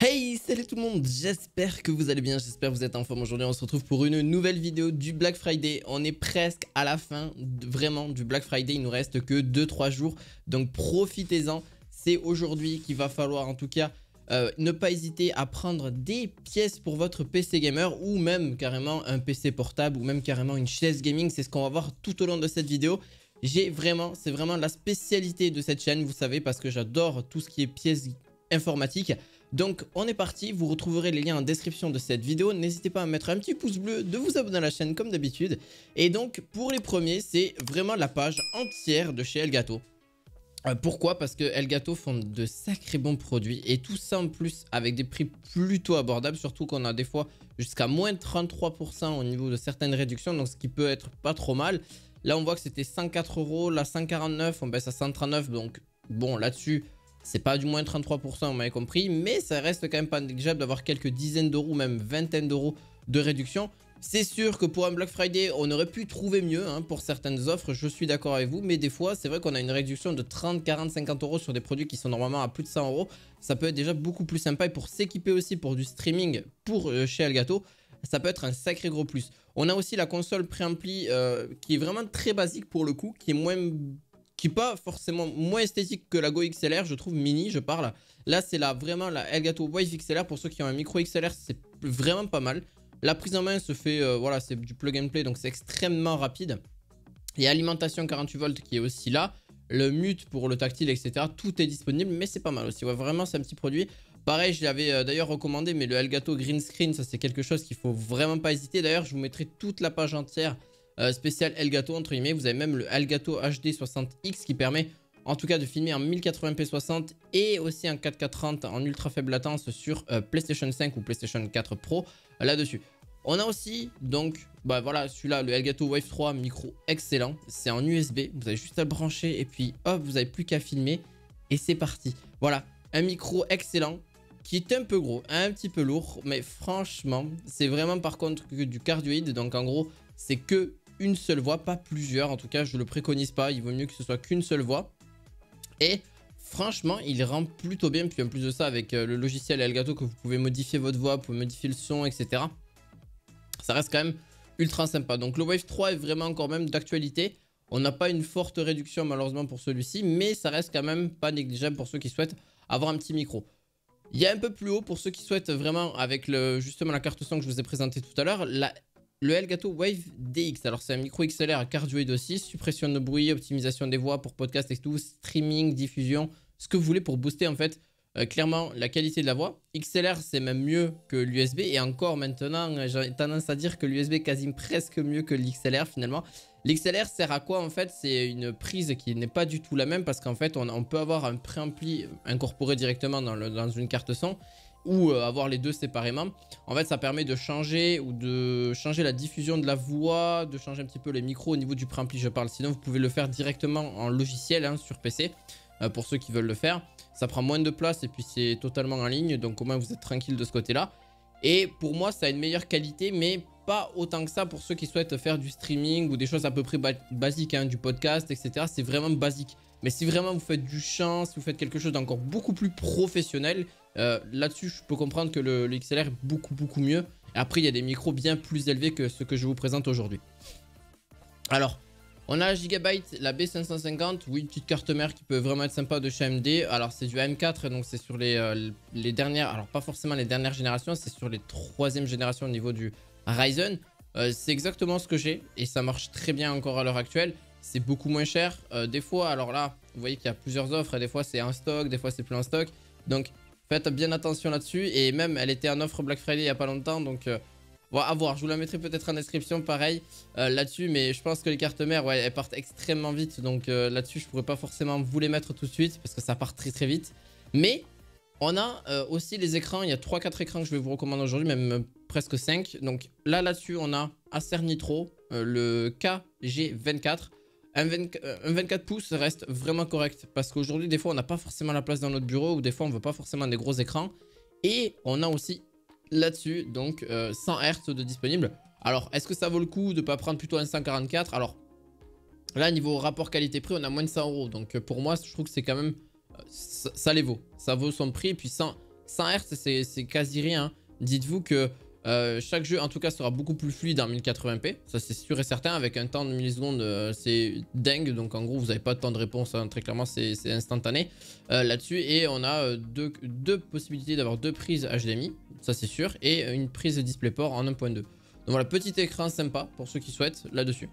Hey, salut tout le monde, j'espère que vous allez bien, j'espère que vous êtes en forme. Aujourd'hui on se retrouve pour une nouvelle vidéo du Black Friday. On est presque à la fin vraiment du Black Friday, il nous reste que 2-3 jours, donc profitez-en. C'est aujourd'hui qu'il va falloir en tout cas ne pas hésiter à prendre des pièces pour votre PC gamer ou même carrément un PC portable ou même carrément une chaise gaming. C'est ce qu'on va voir tout au long de cette vidéo. C'est vraiment la spécialité de cette chaîne, vous savez, parce que j'adore tout ce qui est pièces informatiques. Donc on est parti, vous retrouverez les liens en description de cette vidéo. N'hésitez pas à mettre un petit pouce bleu, de vous abonner à la chaîne comme d'habitude. Et donc pour les premiers, c'est vraiment la page entière de chez Elgato. Pourquoi? Parce que Elgato font de sacrés bons produits et tout ça en plus avec des prix plutôt abordables. Surtout qu'on a des fois jusqu'à moins 33% au niveau de certaines réductions, donc ce qui peut être pas trop mal. Là on voit que c'était 104 €, là 149, on baisse à 139, donc bon là-dessus... c'est pas du moins 33%, vous m'avez compris, mais ça reste quand même pas négligeable d'avoir quelques dizaines d'euros, même vingtaines d'euros de réduction. C'est sûr que pour un Black Friday, on aurait pu trouver mieux pour certaines offres, je suis d'accord avec vous, mais des fois, c'est vrai qu'on a une réduction de 30, 40, 50 euros sur des produits qui sont normalement à plus de 100 euros. Ça peut être déjà beaucoup plus sympa et pour s'équiper aussi pour du streaming pour chez Elgato, ça peut être un sacré gros plus. On a aussi la console préampli qui est vraiment très basique pour le coup, qui est pas forcément moins esthétique que la Go XLR, je trouve mini, je parle. Là, c'est vraiment la Elgato Wave XLR. Pour ceux qui ont un micro XLR, c'est vraiment pas mal. La prise en main se fait, voilà, c'est du plug and play, donc c'est extrêmement rapide. Et alimentation 48 volts qui est aussi là. Le mute pour le tactile, etc. Tout est disponible, mais c'est pas mal aussi. Ouais, vraiment, c'est un petit produit. Pareil, je l'avais d'ailleurs recommandé, mais le Elgato Green Screen, ça c'est quelque chose qu'il faut vraiment pas hésiter. D'ailleurs, je vous mettrai toute la page entière spécial Elgato entre guillemets. Vous avez même le Elgato HD 60X qui permet en tout cas de filmer en 1080p 60 et aussi en 4K 30 en ultra faible latence sur PlayStation 5 ou PlayStation 4 Pro là-dessus. On a aussi donc bah voilà celui-là, le Elgato Wave 3, micro excellent. C'est en USB, vous avez juste à le brancher et puis hop, vous n'avez plus qu'à filmer et c'est parti. Voilà, un micro excellent qui est un peu gros, un petit peu lourd, mais franchement c'est vraiment par contre que du cardioïde, donc en gros c'est que une seule voix, pas plusieurs. En tout cas, je le préconise pas. Il vaut mieux que ce soit qu'une seule voix. Et franchement, il rend plutôt bien. Puis en plus de ça, avec le logiciel Elgato, que vous pouvez modifier votre voix, vous pouvez modifier le son, etc. Ça reste quand même ultra sympa. Donc le Wave 3 est vraiment encore même d'actualité. On n'a pas une forte réduction malheureusement pour celui-ci, mais ça reste quand même pas négligeable pour ceux qui souhaitent avoir un petit micro. Il y a un peu plus haut pour ceux qui souhaitent vraiment, avec justement la carte son que je vous ai présentée tout à l'heure, le Elgato Wave DX. Alors c'est un micro XLR à cardioïde aussi, suppression de bruit, optimisation des voix pour podcast et tout, streaming, diffusion, ce que vous voulez pour booster en fait clairement la qualité de la voix. XLR c'est même mieux que l'USB et encore maintenant j'ai tendance à dire que l'USB est quasi presque mieux que l'XLR finalement. L'XLR sert à quoi en fait? C'est une prise qui n'est pas du tout la même parce qu'en fait on peut avoir un préampli incorporé directement dans une carte son ou avoir les deux séparément. En fait ça permet de changer ou de changer la diffusion de la voix, de changer un petit peu les micros au niveau du préampli je parle. Sinon vous pouvez le faire directement en logiciel sur PC pour ceux qui veulent le faire. Ça prend moins de place et puis c'est totalement en ligne, donc au moins vous êtes tranquille de ce côté là. Et pour moi ça a une meilleure qualité, mais pas autant que ça pour ceux qui souhaitent faire du streaming ou des choses à peu près basiques, du podcast, etc. C'est vraiment basique. Mais si vraiment vous faites du chant, si vous faites quelque chose d'encore beaucoup plus professionnel, là-dessus je peux comprendre que le XLR est beaucoup mieux. Et après il y a des micros bien plus élevés que ceux que je vous présente aujourd'hui. Alors on a la Gigabyte, la B550, oui, une petite carte mère qui peut vraiment être sympa de chez AMD. Alors c'est du AM4, donc c'est sur les dernières, alors pas forcément les dernières générations, c'est sur les 3e générations au niveau du Ryzen. C'est exactement ce que j'ai et ça marche très bien encore à l'heure actuelle. C'est beaucoup moins cher. Des fois, alors là, vous voyez qu'il y a plusieurs offres, des fois c'est en stock, des fois c'est plus en stock. Donc faites bien attention là-dessus et même elle était en offre Black Friday il n'y a pas longtemps, donc... bon, à voir, je vous la mettrai peut-être en description pareil là-dessus, mais je pense que les cartes mères, ouais, elles partent extrêmement vite, donc là-dessus je pourrais pas forcément vous les mettre tout de suite parce que ça part très vite. Mais on a aussi les écrans, il y a 3-4 écrans que je vais vous recommander aujourd'hui, même presque 5. Donc là-dessus on a Acer Nitro, le KG24. Un 24 pouces reste vraiment correct parce qu'aujourd'hui des fois on n'a pas forcément la place dans notre bureau ou des fois on veut pas forcément des gros écrans. Et on a aussi là-dessus donc 100 Hz de disponible. Alors est-ce que ça vaut le coup de pas prendre plutôt un 144? Alors là niveau rapport qualité-prix on a moins de 100 €, donc pour moi je trouve que c'est quand même ça les vaut, ça vaut son prix. Et puis 100 Hz, c'est quasi rien. Dites-vous que chaque jeu, en tout cas, sera beaucoup plus fluide en 1080p. Ça, c'est sûr et certain. Avec un temps de millisecondes, c'est dingue. Donc, en gros, vous n'avez pas de temps de réponse. Hein. Très clairement, c'est instantané là-dessus. Et on a deux possibilités d'avoir deux prises HDMI. Ça, c'est sûr. Et une prise DisplayPort en 1.2. Donc, voilà, petit écran sympa pour ceux qui souhaitent là-dessus.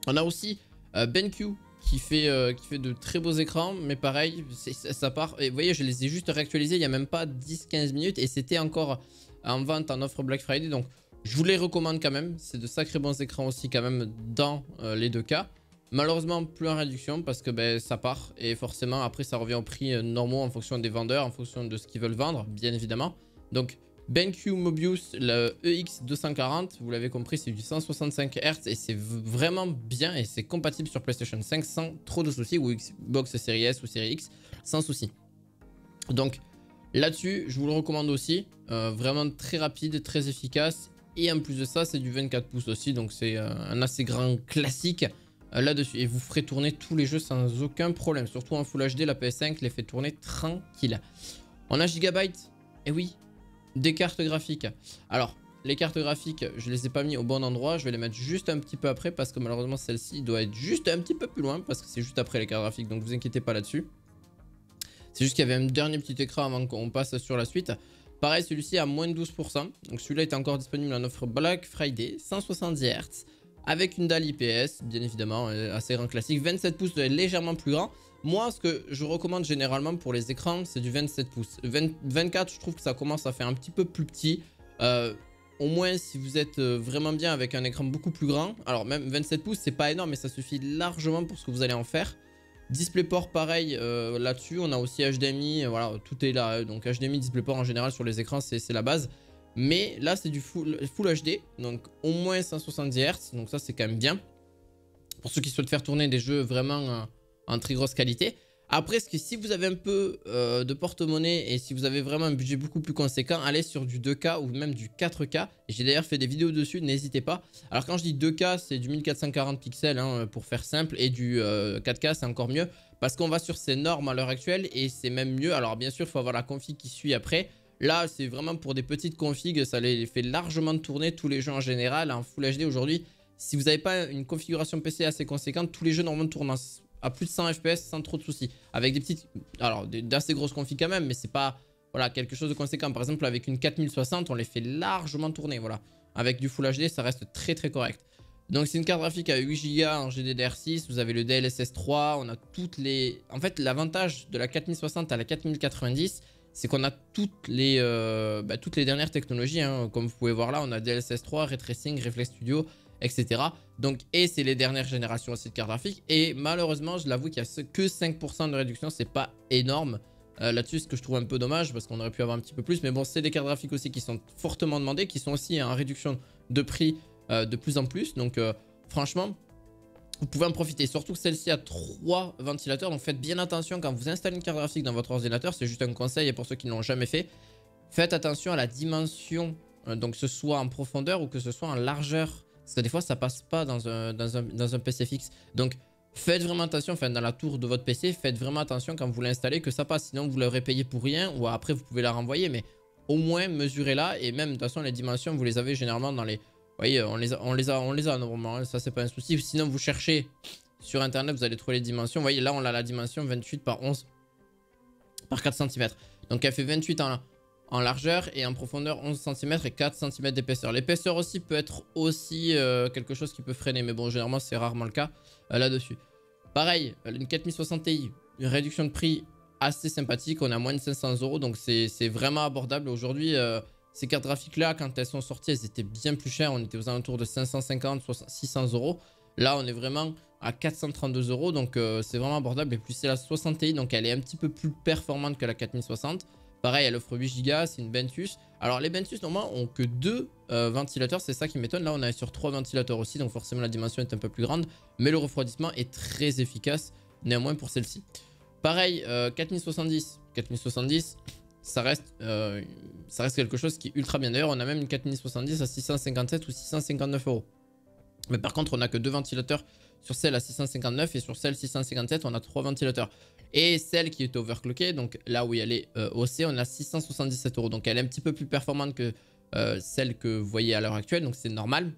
On a aussi BenQ qui fait de très beaux écrans, mais pareil, ça part. Et vous voyez, je les ai juste réactualisés il n'y a même pas 10-15 minutes et c'était encore en vente en offre Black Friday. Donc, je vous les recommande quand même. C'est de sacrés bons écrans aussi, quand même, dans les deux cas. Malheureusement, plus en réduction parce que ben, ça part et forcément, après, ça revient au prix normaux en fonction des vendeurs, en fonction de ce qu'ils veulent vendre, bien évidemment. Donc, BenQ Mobius, le EX240, vous l'avez compris, c'est du 165 Hz et c'est vraiment bien et c'est compatible sur PlayStation 5 sans trop de soucis, ou Xbox Series S ou Series X sans soucis. Donc là-dessus, je vous le recommande aussi, vraiment très rapide, très efficace et en plus de ça, c'est du 24 pouces aussi, donc c'est un assez grand classique là-dessus et vous ferez tourner tous les jeux sans aucun problème, surtout en Full HD, la PS5 les fait tourner tranquille. On a Gigabyte, et oui, des cartes graphiques. Alors, les cartes graphiques, je les ai pas mis au bon endroit. Je vais les mettre juste un petit peu après parce que malheureusement, celle-ci doit être juste un petit peu plus loin parce que c'est juste après les cartes graphiques. Donc, vous inquiétez pas là-dessus. C'est juste qu'il y avait un dernier petit écran avant qu'on passe sur la suite. Pareil, celui-ci à moins de 12%. Donc, celui-là est encore disponible en offre Black Friday, 170 Hz. Avec une dalle IPS, bien évidemment, assez grand classique. 27 pouces doit être légèrement plus grand. Moi, ce que je recommande généralement pour les écrans, c'est du 27 pouces. 24, je trouve que ça commence à faire un petit peu plus petit. Au moins, si vous êtes vraiment bien avec un écran beaucoup plus grand. Alors, même 27 pouces, c'est pas énorme, mais ça suffit largement pour ce que vous allez en faire. DisplayPort, pareil, là-dessus. On a aussi HDMI, voilà, tout est là. Donc, HDMI, DisplayPort en général sur les écrans, c'est la base. Mais là, c'est du full HD, donc au moins 170 Hz. Donc, ça, c'est quand même bien. Pour ceux qui souhaitent faire tourner des jeux vraiment en très grosse qualité. Après, si vous avez un peu de porte-monnaie et si vous avez vraiment un budget beaucoup plus conséquent, allez sur du 2K ou même du 4K. J'ai d'ailleurs fait des vidéos dessus, n'hésitez pas. Alors quand je dis 2K, c'est du 1440 pixels hein, pour faire simple. Et du 4K, c'est encore mieux. Parce qu'on va sur ces normes à l'heure actuelle et c'est même mieux. Alors bien sûr, il faut avoir la config qui suit après. Là, c'est vraiment pour des petites configs. Ça les fait largement tourner tous les jeux en général en Full HD aujourd'hui. Si vous n'avez pas une configuration PC assez conséquente, tous les jeux normalement tournent à plus de 100 fps sans trop de soucis. Avec des petites, alors d'assez grosses configs quand même, mais c'est pas voilà, quelque chose de conséquent. Par exemple, avec une 4060, on les fait largement tourner. Voilà. Avec du Full HD, ça reste très très correct. Donc c'est une carte graphique à 8 Go en GDDR6, vous avez le DLSS 3, on a toutes les... En fait, l'avantage de la 4060 à la 4090, c'est qu'on a toutes les dernières technologies. Hein. Comme vous pouvez voir là, on a DLSS 3, Ray Tracing, Reflex Studio, etc. Donc, et c'est les dernières générations aussi de cartes graphiques. Et malheureusement, je l'avoue qu'il n'y a que 5% de réduction. C'est pas énorme là-dessus, ce que je trouve un peu dommage parce qu'on aurait pu avoir un petit peu plus. Mais bon, c'est des cartes graphiques aussi qui sont fortement demandées, qui sont aussi en réduction de prix de plus en plus. Donc, franchement, vous pouvez en profiter. Surtout que celle-ci a 3 ventilateurs. Donc, faites bien attention quand vous installez une carte graphique dans votre ordinateur. C'est juste un conseil et pour ceux qui ne l'ont jamais fait, faites attention à la dimension, donc que ce soit en profondeur ou que ce soit en largeur. Parce que des fois, ça passe pas dans un PC fixe. Donc, faites vraiment attention, enfin, dans la tour de votre PC, faites vraiment attention quand vous l'installez que ça passe. Sinon, vous l'aurez payé pour rien ou après, vous pouvez la renvoyer. Mais au moins, mesurez-la. Et même, de toute façon, les dimensions, vous les avez généralement dans les... Vous voyez, on les a normalement. Hein, ça, c'est pas un souci. Sinon, vous cherchez sur Internet, vous allez trouver les dimensions. Vous voyez, là, on a la dimension 28 par 11 par 4 cm. Donc, elle fait 28 en largeur et en profondeur 11 cm et 4 cm d'épaisseur. L'épaisseur aussi peut être aussi quelque chose qui peut freiner, mais bon, généralement c'est rarement le cas là-dessus. Pareil, une 4060 Ti, une réduction de prix assez sympathique, on a moins de 500 €, donc c'est vraiment abordable. Aujourd'hui, ces cartes graphiques-là, quand elles sont sorties, elles étaient bien plus chères, on était aux alentours de 550, 600 €. Là, on est vraiment à 432 €, donc c'est vraiment abordable. Et puis c'est la 60 Ti, donc elle est un petit peu plus performante que la 4060. Pareil, elle offre 8 Go, c'est une Ventus. Alors, les Ventus, normalement, ont que 2 ventilateurs. C'est ça qui m'étonne. Là, on est sur 3 ventilateurs aussi. Donc, forcément, la dimension est un peu plus grande. Mais le refroidissement est très efficace, néanmoins, pour celle-ci. Pareil, 4070. 4070, ça reste quelque chose qui est ultra bien. D'ailleurs, on a même une 4070 à 657 ou 659 €. Mais par contre, on n'a que 2 ventilateurs Sur celle à 659 et sur celle 657, on a 3 ventilateurs. Et celle qui est overclockée, donc là où elle est haussée, on a 677 €. Donc elle est un petit peu plus performante que celle que vous voyez à l'heure actuelle, donc c'est normal.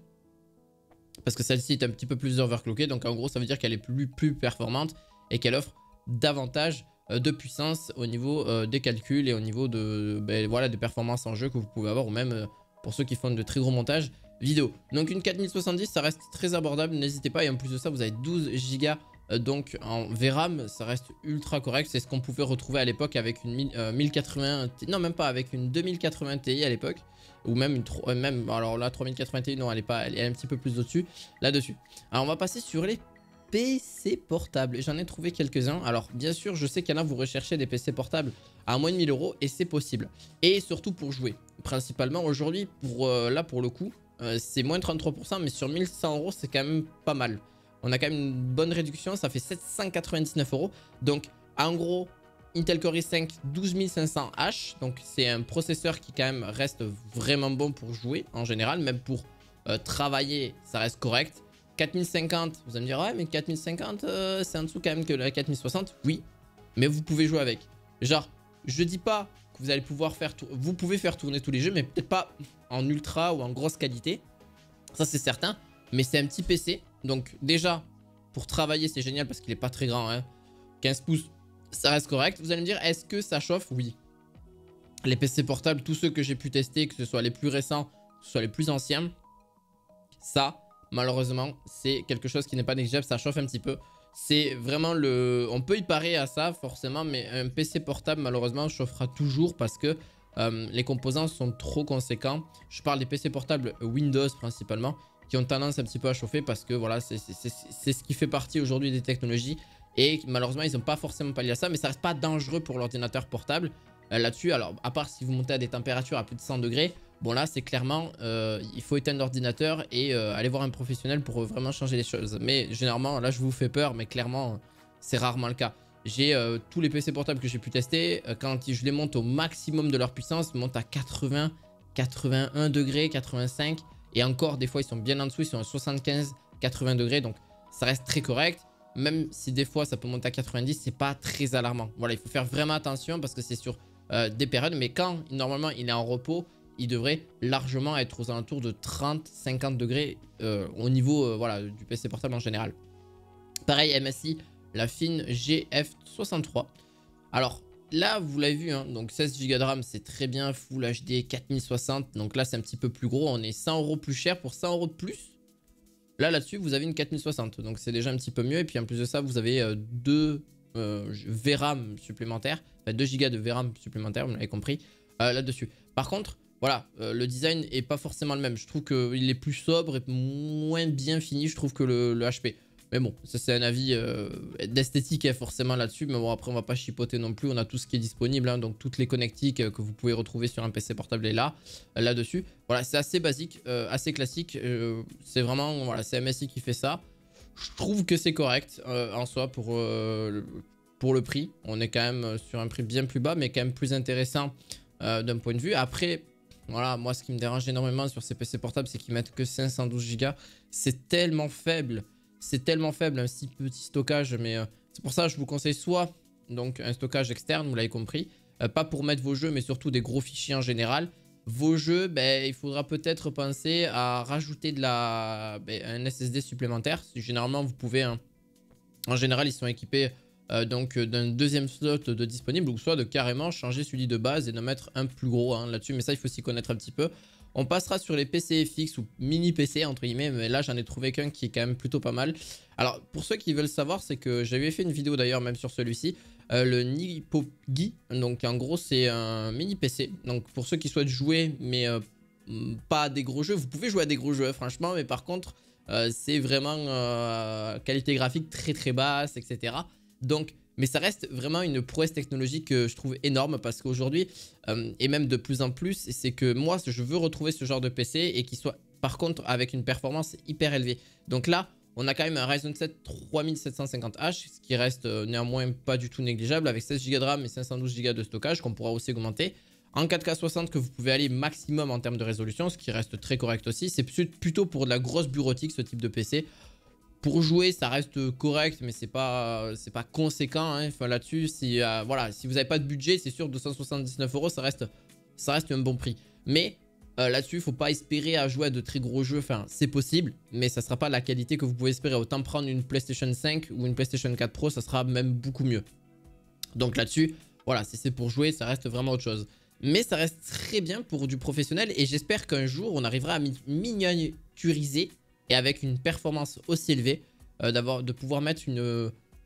Parce que celle-ci est un petit peu plus overclockée, donc en gros ça veut dire qu'elle est plus performante et qu'elle offre davantage de puissance au niveau des calculs et au niveau de, voilà, des performances en jeu que vous pouvez avoir, ou même pour ceux qui font de très gros montages vidéo. Donc une 4070, ça reste très abordable, n'hésitez pas. Et en plus de ça, vous avez 12 Go donc en VRAM, ça reste ultra correct. C'est ce qu'on pouvait retrouver à l'époque avec une 1080, non même pas, avec une 2080 Ti à l'époque, ou même une même, alors là 3080 Ti, non elle est pas, elle est un petit peu plus au-dessus là-dessus. Alors on va passer sur les PC portables. J'en ai trouvé quelques-uns. Alors bien sûr, je sais qu'il y en a, vous recherchez des PC portables à moins de 1000 € et c'est possible. Et surtout pour jouer. Principalement aujourd'hui, là pour le coup, c'est moins 33%, mais sur 1100 €, c'est quand même pas mal. On a quand même une bonne réduction, ça fait 799 €. Donc en gros, Intel Core i5 12500H. Donc c'est un processeur qui quand même reste vraiment bon pour jouer en général, même pour travailler, ça reste correct. 4050, vous allez me dire, ouais, mais 4050, c'est en dessous quand même que la 4060. Oui, mais vous pouvez jouer avec. Genre, je dis pas que vous allez pouvoir faire... Vous pouvez faire tourner tous les jeux, mais peut-être pas en ultra ou en grosse qualité. Ça, c'est certain. Mais c'est un petit PC. Donc, déjà, pour travailler, c'est génial parce qu'il est pas très grand. Hein. 15 pouces, ça reste correct. Vous allez me dire, est-ce que ça chauffe? Oui. Les PC portables, tous ceux que j'ai pu tester, que ce soit les plus récents, que ce soit les plus anciens, ça... malheureusement, c'est quelque chose qui n'est pas négligeable, ça chauffe un petit peu. C'est vraiment le... On peut y parer à ça, forcément, mais un PC portable, malheureusement, chauffera toujours parce que les composants sont trop conséquents. Je parle des PC portables Windows, principalement, qui ont tendance un petit peu à chauffer parce que, voilà, c'est ce qui fait partie aujourd'hui des technologies. Et malheureusement, ils n'ont pas forcément pallié à ça, mais ça reste pas dangereux pour l'ordinateur portable là-dessus. Alors, à part si vous montez à des températures à plus de 100 degrés, bon là c'est clairement, il faut éteindre l'ordinateur et aller voir un professionnel pour vraiment changer les choses. Mais généralement, là je vous fais peur, mais clairement c'est rarement le cas. J'ai tous les PC portables que j'ai pu tester, quand je les monte au maximum de leur puissance, ils montent à 80, 81 degrés, 85. Et encore des fois ils sont bien en dessous, ils sont à 75, 80 degrés. Donc ça reste très correct. Même si des fois ça peut monter à 90, c'est pas très alarmant. Voilà, il faut faire vraiment attention parce que c'est sur des périodes. Mais quand normalement il est en repos, il devrait largement être aux alentours de 30-50 degrés au niveau voilà, du PC portable en général. Pareil, MSI, la fine GF63. Alors là, vous l'avez vu, hein, donc 16 Go de RAM, c'est très bien, Full HD 4060. Donc là, c'est un petit peu plus gros, on est 100 € plus cher pour 100 € de plus. Là-dessus, vous avez une 4060, donc c'est déjà un petit peu mieux. Et puis en plus de ça, vous avez 2 VRAM supplémentaires, enfin 2 Go de VRAM supplémentaires, vous l'avez compris, là-dessus. Par contre, voilà, le design est pas forcément le même. Je trouve qu'il est plus sobre et moins bien fini, je trouve, que le HP. Mais bon, ça c'est un avis d'esthétique forcément là-dessus. Mais bon, après on va pas chipoter non plus. On a tout ce qui est disponible, hein, donc toutes les connectiques que vous pouvez retrouver sur un PC portable est là-dessus. Voilà, c'est assez basique, assez classique. C'est vraiment, voilà, c'est MSI qui fait ça. Je trouve que c'est correct en soi pour le prix. On est quand même sur un prix bien plus bas, mais quand même plus intéressant d'un point de vue. Après... voilà, moi ce qui me dérange énormément sur ces PC portables, c'est qu'ils mettent que 512 Go. C'est tellement faible, un si petit stockage. Mais c'est pour ça que je vous conseille soit donc un stockage externe, vous l'avez compris, pas pour mettre vos jeux, mais surtout des gros fichiers en général. Vos jeux, il faudra peut-être penser à rajouter un SSD supplémentaire. Généralement, vous pouvez, hein, en général, ils sont équipés donc d'un deuxième slot de disponible, ou soit de carrément changer celui de base et de mettre un plus gros hein, là-dessus. Mais ça, il faut s'y connaître un petit peu. On passera sur les PC FX ou mini PC entre guillemets, mais là j'en ai trouvé qu'un qui est quand même plutôt pas mal. Alors pour ceux qui veulent savoir, c'est que j'avais fait une vidéo d'ailleurs même sur celui-ci, le Nipogi. Donc en gros c'est un mini PC. Donc pour ceux qui souhaitent jouer mais pas à des gros jeux, vous pouvez jouer à des gros jeux franchement, mais par contre c'est vraiment qualité graphique très très basse, etc. Donc, mais ça reste vraiment une prouesse technologique que je trouve énorme parce qu'aujourd'hui, et même de plus en plus, c'est que moi, je veux retrouver ce genre de PC et qui soit par contre avec une performance hyper élevée. Donc là, on a quand même un Ryzen 7 3750H, ce qui reste néanmoins pas du tout négligeable avec 16 Go de RAM et 512 Go de stockage qu'on pourra aussi augmenter. En 4K 60 que vous pouvez aller maximum en termes de résolution, ce qui reste très correct aussi. C'est plutôt pour de la grosse bureautique ce type de PC. Pour jouer, ça reste correct, mais c'est pas conséquent. Hein. Enfin, là-dessus, si, voilà, si vous n'avez pas de budget, c'est sûr, 279 €, ça reste un bon prix. Mais là-dessus, il ne faut pas espérer à jouer à de très gros jeux. Enfin, c'est possible, mais ça ne sera pas la qualité que vous pouvez espérer. Autant prendre une PlayStation 5 ou une PlayStation 4 Pro, ça sera même beaucoup mieux. Donc là-dessus, voilà, si c'est pour jouer, ça reste vraiment autre chose. Mais ça reste très bien pour du professionnel et j'espère qu'un jour, on arrivera à miniaturiser et avec une performance aussi élevée, de pouvoir mettre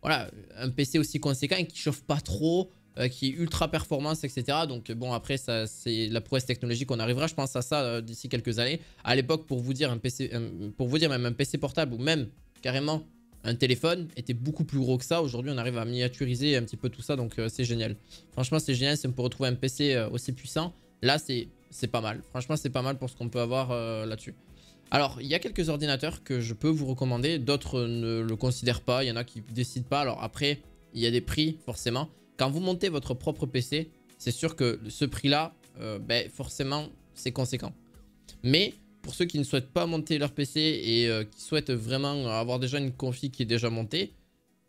voilà, un PC aussi conséquent et qui chauffe pas trop, qui est ultra performance, etc. Donc bon, après, c'est la prouesse technologique, on arrivera, je pense, à ça d'ici quelques années. À l'époque, pour vous dire, même un PC portable ou même carrément un téléphone était beaucoup plus gros que ça. Aujourd'hui, on arrive à miniaturiser un petit peu tout ça, donc c'est génial. Franchement, c'est génial si on peut retrouver un PC aussi puissant. Là, c'est pas mal. Franchement, c'est pas mal pour ce qu'on peut avoir là-dessus. Alors, il y a quelques ordinateurs que je peux vous recommander. D'autres ne le considèrent pas. Il y en a qui ne décident pas. Alors après, il y a des prix, forcément. Quand vous montez votre propre PC, c'est sûr que ce prix-là, forcément, c'est conséquent. Mais pour ceux qui ne souhaitent pas monter leur PC et qui souhaitent vraiment avoir déjà une config qui est déjà montée,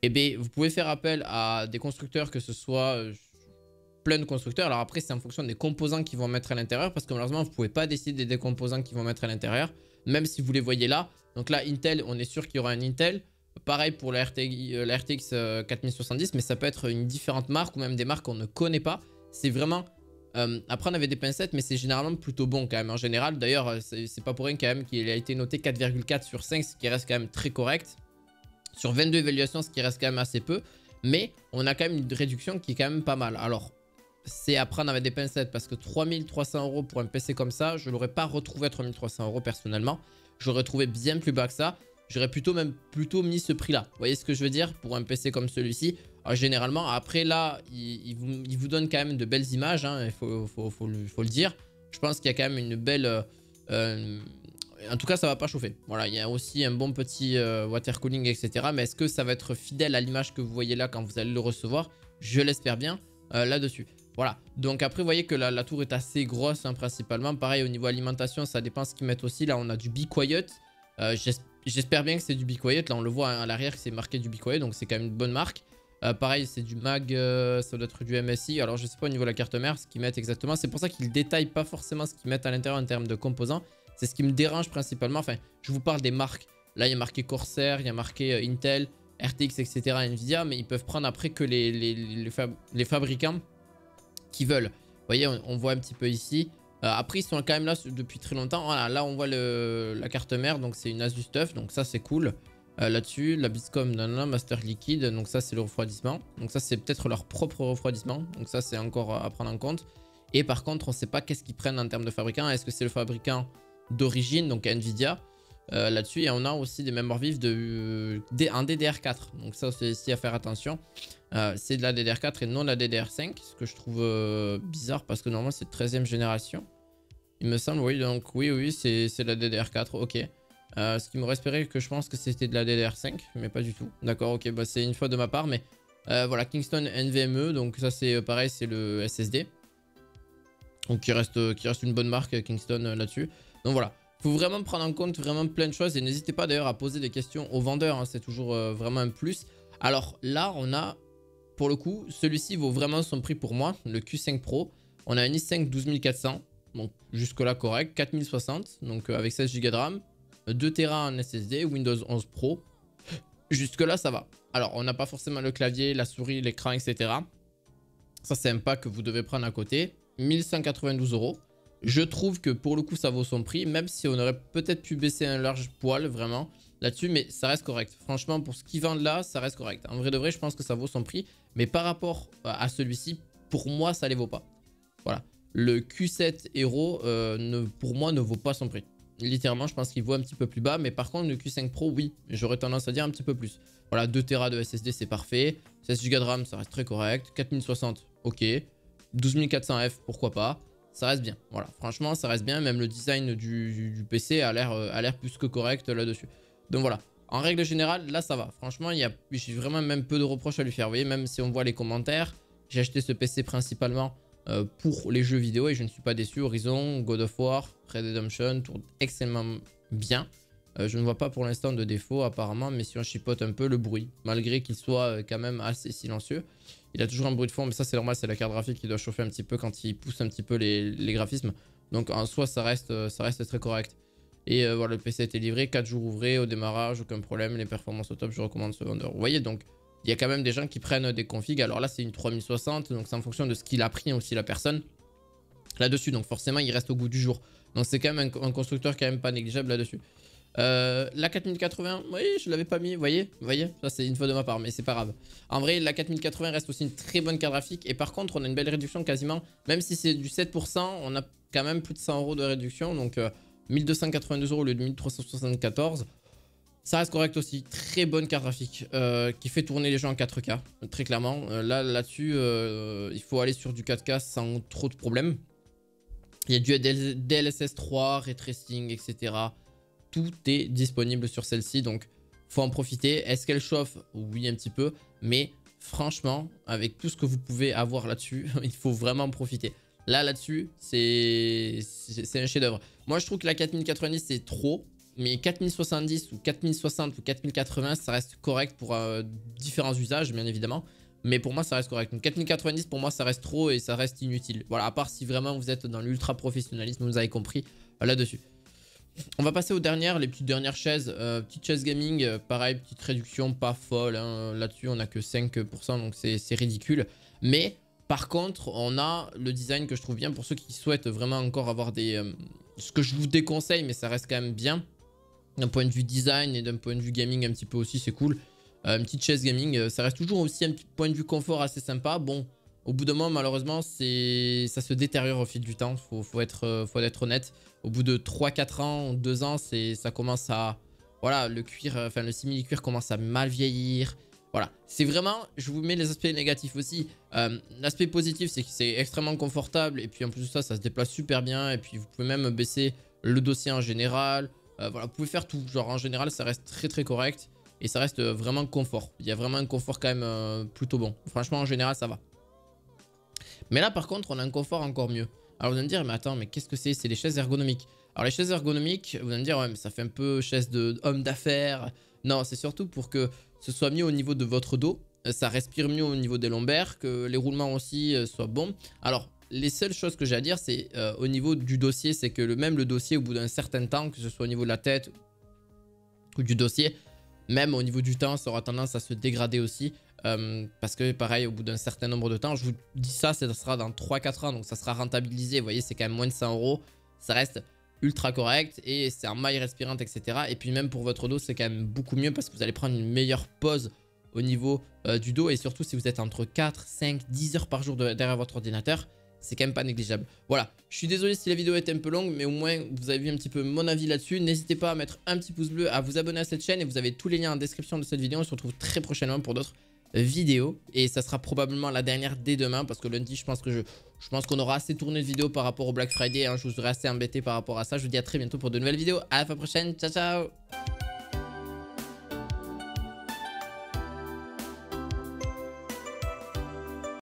vous pouvez faire appel à des constructeurs, que ce soit plein de constructeurs. Alors après, c'est en fonction des composants qu'ils vont mettre à l'intérieur, parce que malheureusement, vous ne pouvez pas décider des composants qu'ils vont mettre à l'intérieur, même si vous les voyez là. Donc là, Intel, on est sûr qu'il y aura un Intel. Pareil pour la RTX 4070, mais ça peut être une différente marque ou même des marques qu'on ne connaît pas. C'est vraiment à prendre avec des pincettes, mais c'est généralement plutôt bon quand même en général. D'ailleurs, c'est pas pour rien quand même qu'il a été noté 4,4 sur 5, ce qui reste quand même très correct. Sur 22 évaluations, ce qui reste quand même assez peu. Mais on a quand même une réduction qui est quand même pas mal. Alors, c'est à prendre avec des pincettes parce que 3300 € pour un PC comme ça, je ne l'aurais pas retrouvé à 3300 € personnellement. J'aurais trouvé bien plus bas que ça. J'aurais plutôt mis ce prix-là. Vous voyez ce que je veux dire pour un PC comme celui-ci. Généralement, après là, il vous donne quand même de belles images. Hein, il faut le dire. Je pense qu'il y a quand même une belle... en tout cas, ça va pas chauffer. Voilà, il y a aussi un bon petit water cooling, etc. Mais est-ce que ça va être fidèle à l'image que vous voyez là quand vous allez le recevoir? Je l'espère bien là-dessus. Voilà, donc après vous voyez que la tour est assez grosse hein, principalement. Pareil au niveau alimentation, ça dépend ce qu'ils mettent aussi. Là on a du Be Quiet. J'espère bien que c'est du Be Quiet. Là on le voit hein, à l'arrière, c'est marqué du Be Quiet, donc c'est quand même une bonne marque. Pareil c'est du MAG, ça doit être du MSI. Alors je sais pas au niveau de la carte mère ce qu'ils mettent exactement. C'est pour ça qu'ils détaillent pas forcément ce qu'ils mettent à l'intérieur en termes de composants. C'est ce qui me dérange principalement. Enfin je vous parle des marques. Là il y a marqué Corsair, il y a marqué Intel, RTX, etc. Nvidia. Mais ils peuvent prendre après que les fabricants qui veulent. Vous voyez, on voit un petit peu ici. Après, ils sont quand même là depuis très longtemps. Voilà, là, on voit la carte mère. Donc, c'est une Asus TUF. Donc, ça, c'est cool. Là-dessus, la Biscom, Master Liquide. Donc, ça, c'est le refroidissement. Donc, ça, c'est peut-être leur propre refroidissement. Donc, ça, c'est encore à prendre en compte. Et par contre, on ne sait pas qu'est-ce qu'ils prennent en termes de fabricant. Est-ce que c'est le fabricant d'origine, donc Nvidia là-dessus, et on a aussi des mémoires vives en DDR4. Donc ça, c'est ici à faire attention. C'est de la DDR4 et non de la DDR5. Ce que je trouve bizarre parce que normalement, c'est 13e génération. Il me semble, oui. Donc oui, c'est de la DDR4. Ok. Ce qui m'aurait espéré que je pense que c'était de la DDR5, mais pas du tout. D'accord, ok. Bah, c'est une faute de ma part. Mais voilà, Kingston NVMe. Donc ça, c'est pareil, c'est le SSD. Donc qui reste une bonne marque, Kingston, là-dessus. Donc voilà. Il faut vraiment prendre en compte vraiment plein de choses et n'hésitez pas d'ailleurs à poser des questions aux vendeurs, hein, c'est toujours vraiment un plus. Alors là, on a, pour le coup, celui-ci vaut vraiment son prix pour moi, le Q5 Pro. On a un i5 12400, donc jusque là correct, 4060, donc avec 16 Go de RAM, 2 Tera en SSD, Windows 11 Pro. Jusque là, ça va. Alors, on n'a pas forcément le clavier, la souris, l'écran, etc. Ça, c'est un pack que vous devez prendre à côté. 1192 €. Je trouve que pour le coup ça vaut son prix, même si on aurait peut-être pu baisser un large poil vraiment là-dessus, mais ça reste correct. Franchement pour ce qu'ils vendent là, ça reste correct. En vrai de vrai je pense que ça vaut son prix, mais par rapport à celui-ci, pour moi ça les vaut pas. Voilà, le Q7 Hero pour moi ne vaut pas son prix. Littéralement je pense qu'il vaut un petit peu plus bas, mais par contre le Q5 Pro oui, j'aurais tendance à dire un petit peu plus. Voilà, 2 Tera de SSD c'est parfait, 16 Go de RAM ça reste très correct, 4060 ok, 12400F pourquoi pas. Ça reste bien, voilà, franchement ça reste bien, même le design du PC a l'air plus que correct là-dessus. Donc voilà, en règle générale, là ça va, franchement j'ai vraiment même peu de reproches à lui faire, vous voyez, même si on voit les commentaires, j'ai acheté ce PC principalement pour les jeux vidéo et je ne suis pas déçu. Horizon, God of War, Red Redemption tournent extrêmement bien, Je ne vois pas pour l'instant de défaut apparemment, mais si on chipote un peu, le bruit, malgré qu'il soit quand même assez silencieux, il a toujours un bruit de fond, mais ça c'est normal, c'est la carte graphique qui doit chauffer un petit peu quand il pousse un petit peu les graphismes. Donc en soi ça reste très correct. Et voilà, le PC a été livré, 4 jours ouvrés au démarrage, aucun problème, les performances au top, je recommande ce vendeur. Vous voyez, donc il y a quand même des gens qui prennent des configs. Alors là c'est une 3060, donc c'est en fonction de ce qu'il a pris aussi la personne là-dessus, donc forcément il reste au goût du jour. Donc c'est quand même un constructeur quand même pas négligeable là-dessus. La 4080, oui, je l'avais pas mis, vous voyez, ça c'est une fois de ma part, mais c'est pas grave. En vrai, la 4080 reste aussi une très bonne carte graphique, et par contre, on a une belle réduction quasiment, même si c'est du 7%, on a quand même plus de 100 € de réduction, donc 1282 € au lieu de 1374. Ça reste correct aussi, très bonne carte graphique, qui fait tourner les jeux en 4K, très clairement. Là-dessus, il faut aller sur du 4K sans trop de problèmes. Il y a du DLSS 3, ray tracing, etc. Tout est disponible sur celle-ci, donc faut en profiter. Est-ce qu'elle chauffe? Oui, un petit peu, mais franchement, avec tout ce que vous pouvez avoir là-dessus, il faut vraiment en profiter. Là-dessus, c'est un chef-d'œuvre. Moi, je trouve que la 4090, c'est trop, mais 4070 ou 4060 ou 4080, ça reste correct pour différents usages, bien évidemment. Mais pour moi, ça reste correct. Donc 4090, pour moi, ça reste trop et ça reste inutile. Voilà, à part si vraiment vous êtes dans l'ultra professionnalisme, vous avez compris là-dessus. On va passer aux dernières, les petites dernières chaises. Petite chaise gaming, pareil, petite réduction, pas folle. Hein. Là-dessus, on n'a que 5%, donc c'est ridicule. Mais par contre, on a le design que je trouve bien pour ceux qui souhaitent vraiment encore avoir des... ce que je vous déconseille, mais ça reste quand même bien. D'un point de vue design et d'un point de vue gaming un petit peu aussi, c'est cool. Une petite chaise gaming, ça reste toujours aussi un petit point de vue confort assez sympa. Bon, au bout d'un moment, malheureusement, ça se détériore au fil du temps. Faut être honnête. Au bout de 3-4 ans, 2 ans, ça commence à... Voilà, le cuir, enfin le simili-cuir commence à mal vieillir. Voilà, c'est vraiment... Je vous mets les aspects négatifs aussi. L'aspect positif, c'est que c'est extrêmement confortable. Et puis en plus de ça, ça se déplace super bien. Et puis vous pouvez même baisser le dossier en général. Voilà, vous pouvez faire tout. Genre en général, ça reste très correct. Et ça reste vraiment confort. Il y a vraiment un confort quand même plutôt bon. Franchement, en général, ça va. Mais là, par contre, on a un confort encore mieux. Alors, vous allez me dire, mais attends, mais qu'est-ce que c'est? C'est les chaises ergonomiques. Alors, les chaises ergonomiques, vous allez me dire, ouais, mais ça fait un peu chaise d'homme d'affaires. Non, c'est surtout pour que ce soit mieux au niveau de votre dos. Ça respire mieux au niveau des lombaires. Que les roulements aussi soient bons. Alors, les seules choses que j'ai à dire, c'est au niveau du dossier. C'est que même le dossier, au bout d'un certain temps, que ce soit au niveau de la tête ou du dossier, même au niveau du temps, ça aura tendance à se dégrader aussi. Parce que pareil, au bout d'un certain nombre de temps, je vous dis ça, ça sera dans 3-4 ans. Donc ça sera rentabilisé. Vous voyez, c'est quand même moins de 100 €. Ça reste ultra correct. Et c'est en maille respirante, etc. Et puis même pour votre dos, c'est quand même beaucoup mieux. Parce que vous allez prendre une meilleure pause au niveau du dos. Et surtout si vous êtes entre 4, 5, 10 heures par jour derrière votre ordinateur. C'est quand même pas négligeable. Voilà, je suis désolé si la vidéo était un peu longue, mais au moins vous avez vu un petit peu mon avis là-dessus. N'hésitez pas à mettre un petit pouce bleu, à vous abonner à cette chaîne et vous avez tous les liens en description de cette vidéo. On se retrouve très prochainement pour d'autres vidéos et ça sera probablement la dernière dès demain parce que lundi je pense qu'on aura assez tourné de vidéos par rapport au Black Friday. Hein. Je vous serai assez embêté par rapport à ça. Je vous dis à très bientôt pour de nouvelles vidéos. À la fois prochaine, ciao ciao.